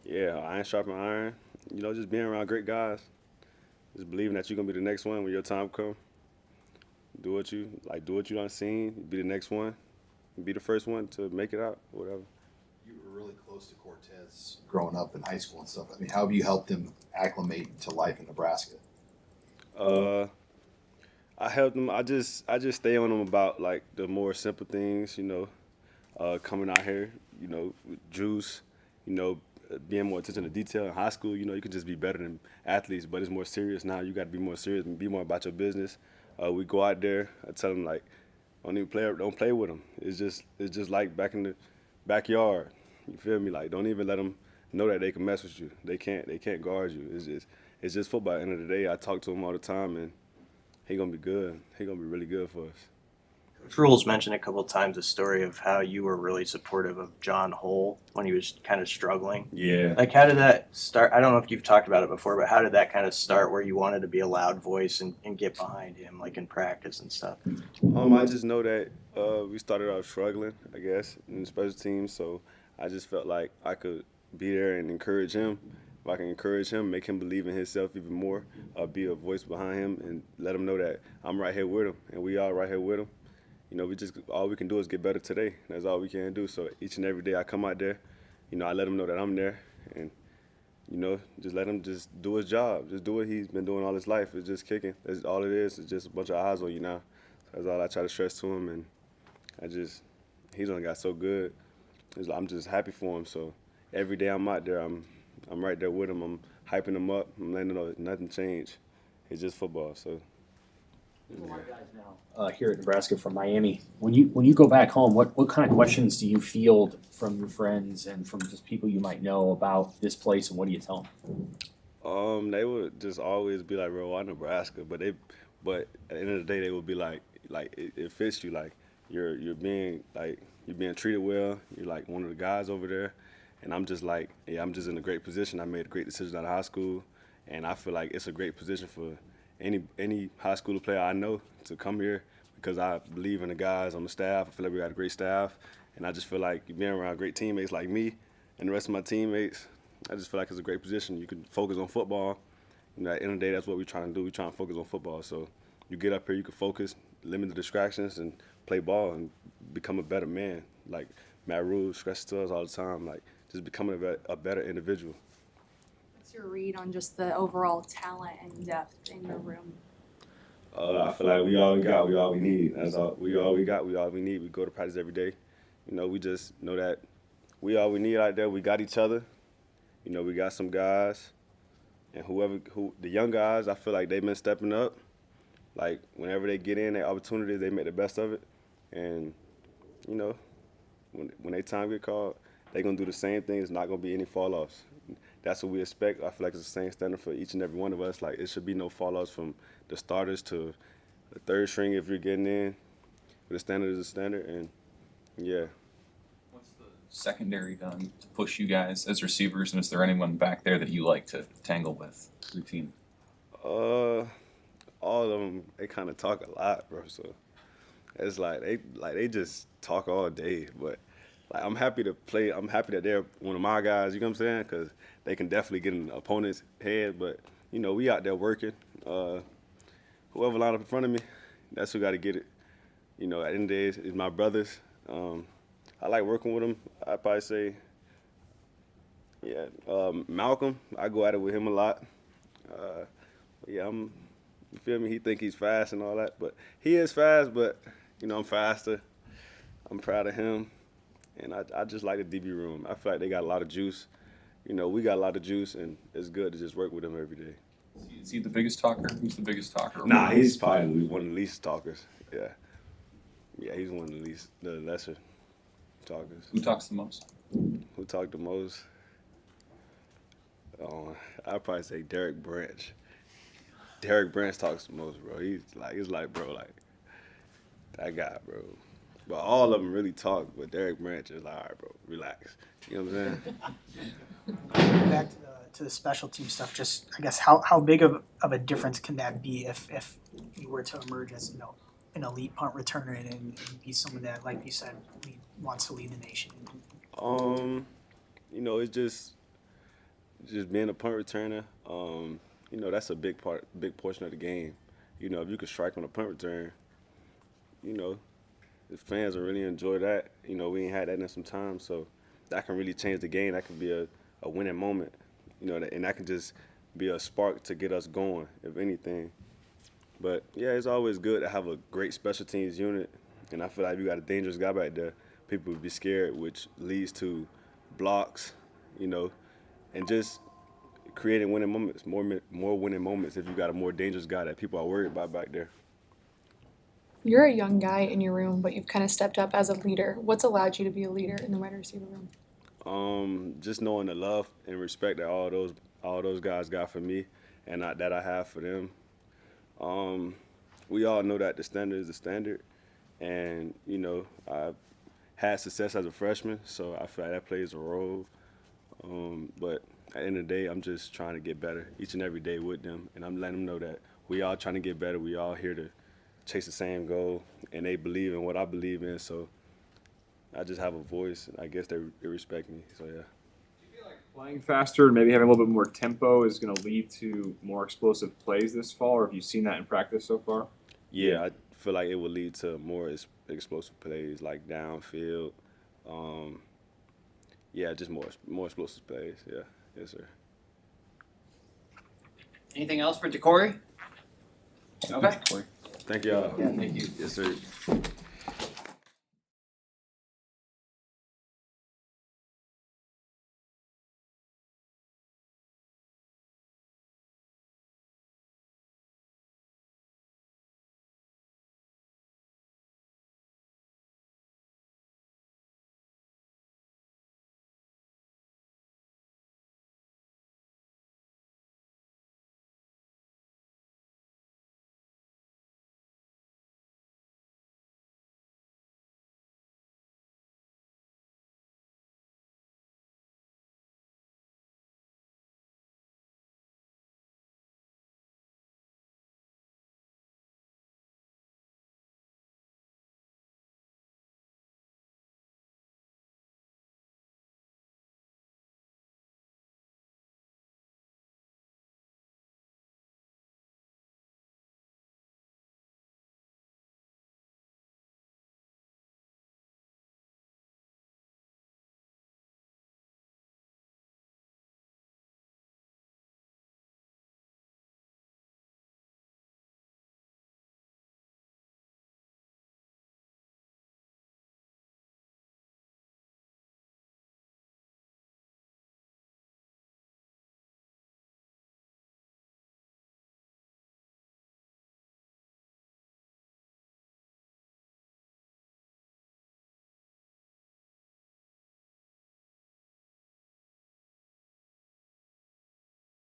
Yeah, iron sharpens iron. You know, just being around great guys. Just believing that you're gonna be the next one when your time come. Do what you done seen. Be the next one. Be the first one to make it out. Whatever. You were really close to Cortez growing up in high school and stuff. I mean, how have you helped him acclimate to life in Nebraska? I helped him. I just stay on him about like the more simple things. You know, coming out here. You know, with juice. You know, being more attention to detail. In high school, you know, you can just be better than athletes, but it's more serious now. You got to be more serious and be more about your business. We go out there. I tell them like, don't play with them. It's just like back in the backyard. You feel me? Like, don't even let them know that they can mess with you. They can't guard you. It's just football. At the end of the day, I talk to him all the time, and he gonna be good. He gonna be really good for us. Coach Rule's mentioned a couple of times the story of how you were really supportive of John Hull when he was kind of struggling. Yeah. Like, how did that start? I don't know if you've talked about it before, but how did that kind of start where you wanted to be a loud voice and get behind him, like in practice and stuff? I just know that we started out struggling, I guess, in the special teams, so I just felt like I could be there and encourage him if I can encourage him, make him believe in himself even more, be a voice behind him, and let him know that I'm right here with him, and we all right here with him. You know, all we can do is get better today. That's all we can do. So each and every day I come out there, you know, I let him know that I'm there, and you know, just let him just do his job. Just do what he's been doing all his life. It's just kicking. That's all it is. It's just a bunch of eyes on you now. So that's all I try to stress to him, and he's only got so good. I'm just happy for him. So every day I'm out there, I'm right there with him. I'm hyping him up. I'm letting him know nothing changed. It's just football. So. There's a lot of guys now here at Nebraska from Miami. When you go back home, what kind of questions do you field from your friends and from just people you might know about this place, and what do you tell them? They would just always be like, "Bro, why Nebraska?" But at the end of the day, they would be like it fits you. Like you're being treated well. You're like one of the guys over there, and I'm just like, yeah, I'm just in a great position. I made a great decision out of high school, and I feel like it's a great position for any high school player I know to come here because I believe in the guys on the staff. I feel like we got a great staff, and I just feel like being around great teammates like me and the rest of my teammates, I just feel like it's a great position. You can focus on football. You know, at the end of the day, that's what we're trying to do. We're trying to focus on football. So you get up here, you can focus, limit the distractions, and play ball and become a better man. Like Matt Rule stresses to us all the time, like just becoming a better individual. What's your read on just the overall talent and depth in your room? I feel like we all we got, we all we need. That's all. We all we got, we all we need. We go to practice every day. You know, we just know that we all we need out there. We got each other. You know, we got some guys, and the young guys, I feel like they've been stepping up. Like whenever they get in their opportunities, they make the best of it. And you know, when their time get called, they're gonna do the same thing. It's not gonna be any fall offs. That's what we expect. I feel like it's the same standard for each and every one of us. Like it should be no fall offs from the starters to the third string if you're getting in. But the standard is the standard, and yeah. What's the secondary done to push you guys as receivers, and is there anyone back there that you like to tangle with routine? All of them, they kind of talk a lot, bro. So it's like they just talk all day. But like I'm happy to play. I'm happy that they're one of my guys. You know what I'm saying? Because they can definitely get in the opponent's head. But you know, we out there working. Whoever line up in front of me, that's who got to get it. You know, at the end of the day, it's my brothers. I like working with them. I'd probably say, yeah, Malcolm. I go at it with him a lot. Yeah, you feel me? He think he's fast and all that, but he is fast. But you know, I'm faster. I'm proud of him, and I just like the DB room. I feel like they got a lot of juice. You know, we got a lot of juice, and it's good to just work with them every day. Is he the biggest talker? Who's the biggest talker? Nah, he's probably one of the least talkers. Yeah. Yeah, he's one of the lesser talkers. Who talks the most? Who talked the most? I'd probably say Derek Branch. Derek Branch talks the most, bro. It's like, bro, like, that guy, bro. But all of them really talk, but Derek Branch is like, all right, bro, relax. You know what I'm saying? Back to the special team stuff, just I guess how big of a difference can that be if you were to emerge as, you know, an elite punt returner and be someone that, like you said, wants to lead the nation? You know, it's just being a punt returner. You know, that's a big portion of the game. You know, if you could strike on a punt return, you know, the fans will really enjoy that. You know, we ain't had that in some time, so that can really change the game. That can be a winning moment. You know, and that can just be a spark to get us going, if anything. But yeah, it's always good to have a great special teams unit, and I feel like if you got a dangerous guy back there, people would be scared, which leads to blocks, you know, and just creating winning moments, more winning moments if you got a more dangerous guy that people are worried about back there. You're a young guy in your room, but you've kind of stepped up as a leader. What's allowed you to be a leader in the wide receiver room? Just knowing the love and respect that all those guys got for me, and that I have for them. We all know that the standard is the standard, and you know I've had success as a freshman, so I feel like that plays a role. But at the end of the day, I'm just trying to get better each and every day with them, and I'm letting them know that we all trying to get better. We all here to chase the same goal, and they believe in what I believe in. So I just have a voice, and I guess they respect me. So yeah. Do you feel like playing faster and maybe having a little bit more tempo is going to lead to more explosive plays this fall, or have you seen that in practice so far? Yeah, I feel like it will lead to more explosive plays, like downfield. Yeah, just more explosive plays. Yeah, yes, sir. Anything else for Decory? Okay. Thank y'all. Yeah, thank you. Yes, sir.